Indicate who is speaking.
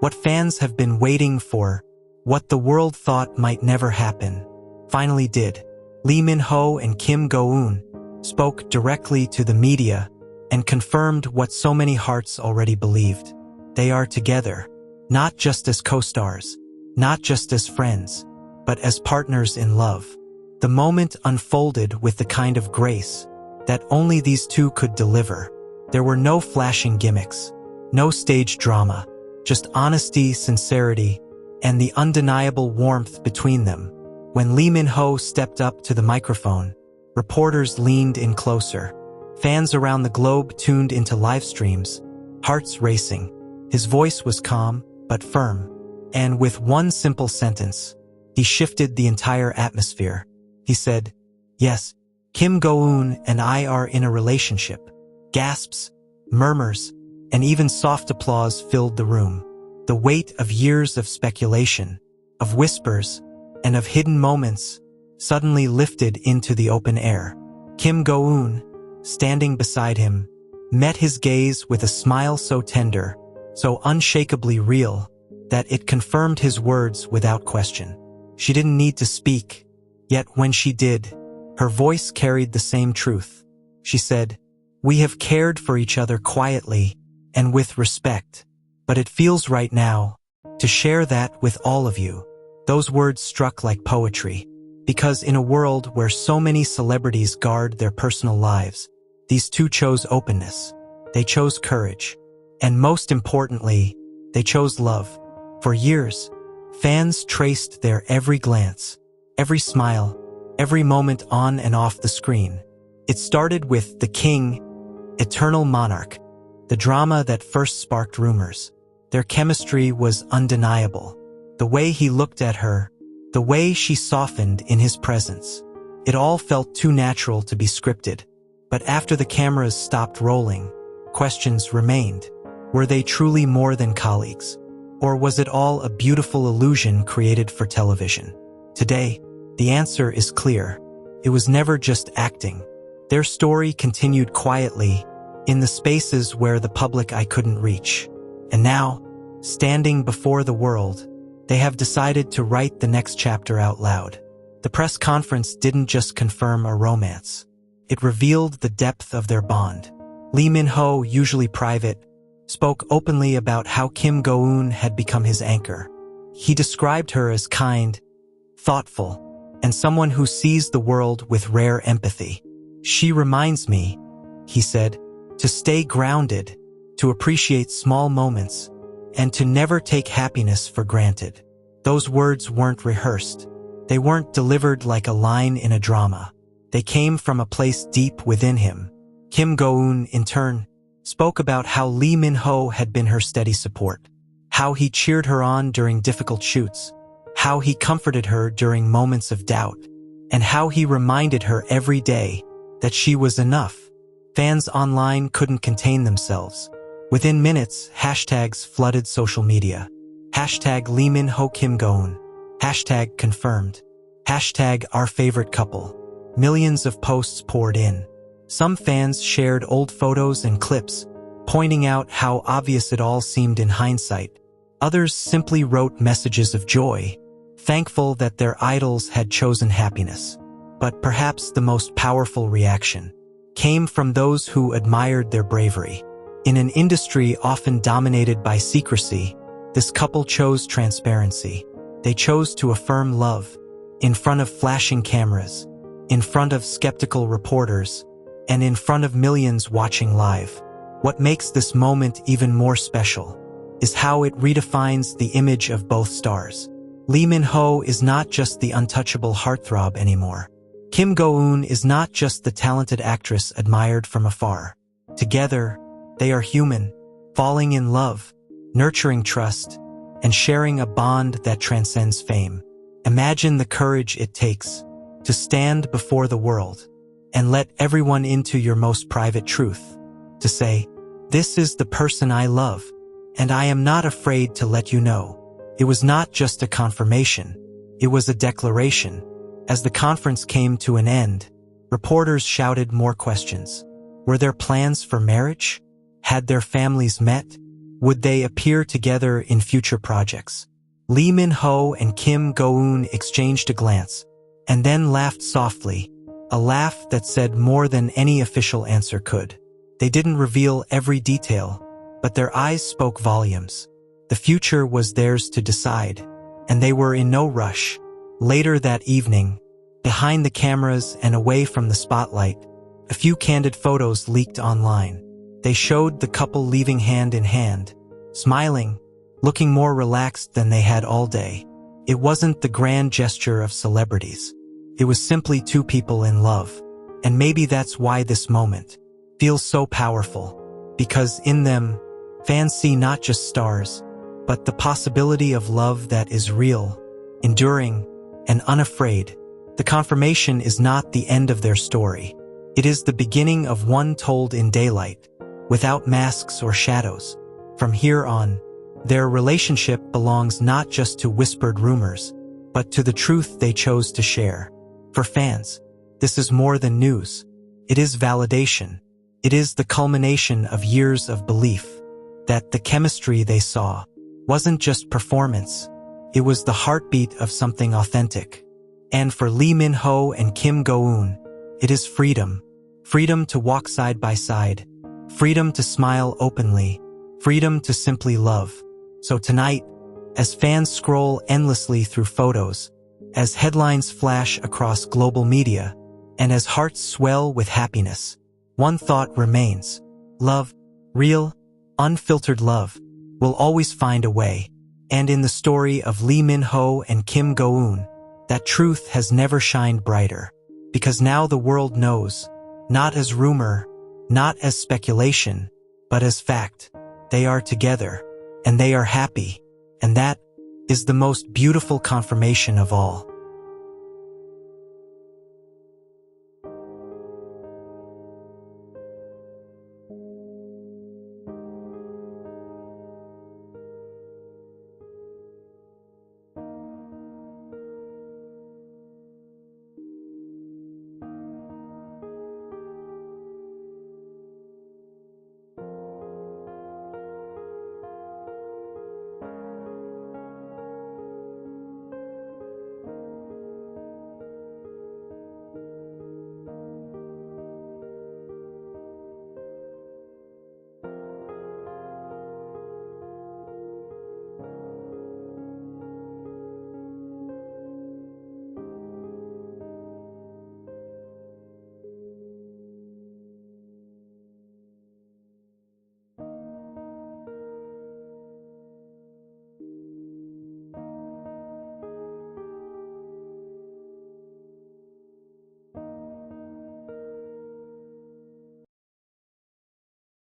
Speaker 1: What fans have been waiting for, what the world thought might never happen, finally did. Lee Min-ho and Kim Go-eun spoke directly to the media and confirmed what so many hearts already believed. They are together, not just as co-stars, not just as friends, but as partners in love. The moment unfolded with the kind of grace that only these two could deliver. There were no flashing gimmicks, no stage drama, just honesty, sincerity, and the undeniable warmth between them. When Lee Min-ho stepped up to the microphone, reporters leaned in closer. Fans around the globe tuned into live streams, hearts racing. His voice was calm, but firm. And with one simple sentence, he shifted the entire atmosphere. He said, "Yes, Kim Go-eun and I are in a relationship." Gasps, murmurs, and even soft applause filled the room. The weight of years of speculation, of whispers, and of hidden moments suddenly lifted into the open air. Kim Go-eun, standing beside him, met his gaze with a smile so tender, so unshakably real, that it confirmed his words without question. She didn't need to speak, yet when she did, her voice carried the same truth. She said, "We have cared for each other quietly and with respect, but it feels right now to share that with all of you." Those words struck like poetry, because in a world where so many celebrities guard their personal lives, these two chose openness. They chose courage. And most importantly, they chose love. For years, fans traced their every glance, every smile, every moment on and off the screen. It started with The King, Eternal Monarch, the drama that first sparked rumors. Their chemistry was undeniable. The way he looked at her, the way she softened in his presence. It all felt too natural to be scripted. But after the cameras stopped rolling, questions remained. Were they truly more than colleagues? Or was it all a beautiful illusion created for television? Today, the answer is clear. It was never just acting. Their story continued quietly, in the spaces where the public eye couldn't reach. And now, standing before the world, they have decided to write the next chapter out loud. The press conference didn't just confirm a romance. It revealed the depth of their bond. Lee Min-ho, usually private, spoke openly about how Kim Go-eun had become his anchor. He described her as kind, thoughtful, and someone who sees the world with rare empathy. "She reminds me," he said, "to stay grounded, to appreciate small moments, and to never take happiness for granted." Those words weren't rehearsed. They weren't delivered like a line in a drama. They came from a place deep within him. Kim Go-eun, in turn, spoke about how Lee Min-ho had been her steady support, how he cheered her on during difficult shoots, how he comforted her during moments of doubt, and how he reminded her every day that she was enough. Fans online couldn't contain themselves. Within minutes, hashtags flooded social media. Hashtag Lee Min-ho Kim Go-eun. Hashtag confirmed. Hashtag our favorite couple. Millions of posts poured in. Some fans shared old photos and clips, pointing out how obvious it all seemed in hindsight. Others simply wrote messages of joy, thankful that their idols had chosen happiness. But perhaps the most powerful reaction came from those who admired their bravery. In an industry often dominated by secrecy, this couple chose transparency. They chose to affirm love, in front of flashing cameras, in front of skeptical reporters, and in front of millions watching live. What makes this moment even more special is how it redefines the image of both stars. Lee Min-ho is not just the untouchable heartthrob anymore. Kim Go-eun is not just the talented actress admired from afar. Together, they are human, falling in love, nurturing trust, and sharing a bond that transcends fame. Imagine the courage it takes to stand before the world and let everyone into your most private truth, to say, "This is the person I love, and I am not afraid to let you know." It was not just a confirmation, it was a declaration. As the conference came to an end, reporters shouted more questions. Were there plans for marriage? Had their families met? Would they appear together in future projects? Lee Min-ho and Kim Go-eun exchanged a glance, and then laughed softly, a laugh that said more than any official answer could. They didn't reveal every detail, but their eyes spoke volumes. The future was theirs to decide, and they were in no rush. Later that evening, behind the cameras and away from the spotlight, a few candid photos leaked online. They showed the couple leaving hand in hand, smiling, looking more relaxed than they had all day. It wasn't the grand gesture of celebrities. It was simply two people in love. And maybe that's why this moment feels so powerful, because in them, fans see not just stars, but the possibility of love that is real, enduring, and unafraid. The confirmation is not the end of their story. It is the beginning of one told in daylight, without masks or shadows. From here on, their relationship belongs not just to whispered rumors, but to the truth they chose to share. For fans, this is more than news. It is validation. It is the culmination of years of belief that the chemistry they saw wasn't just performance. It was the heartbeat of something authentic. And for Lee Min-ho and Kim Go-eun, it is freedom. Freedom to walk side by side. Freedom to smile openly. Freedom to simply love. So tonight, as fans scroll endlessly through photos, as headlines flash across global media, and as hearts swell with happiness, one thought remains. Love, real, unfiltered love, will always find a way. And in the story of Lee Min-ho and Kim Go-eun, that truth has never shined brighter. Because now the world knows, not as rumor, not as speculation, but as fact. They are together, and they are happy, and that is the most beautiful confirmation of all.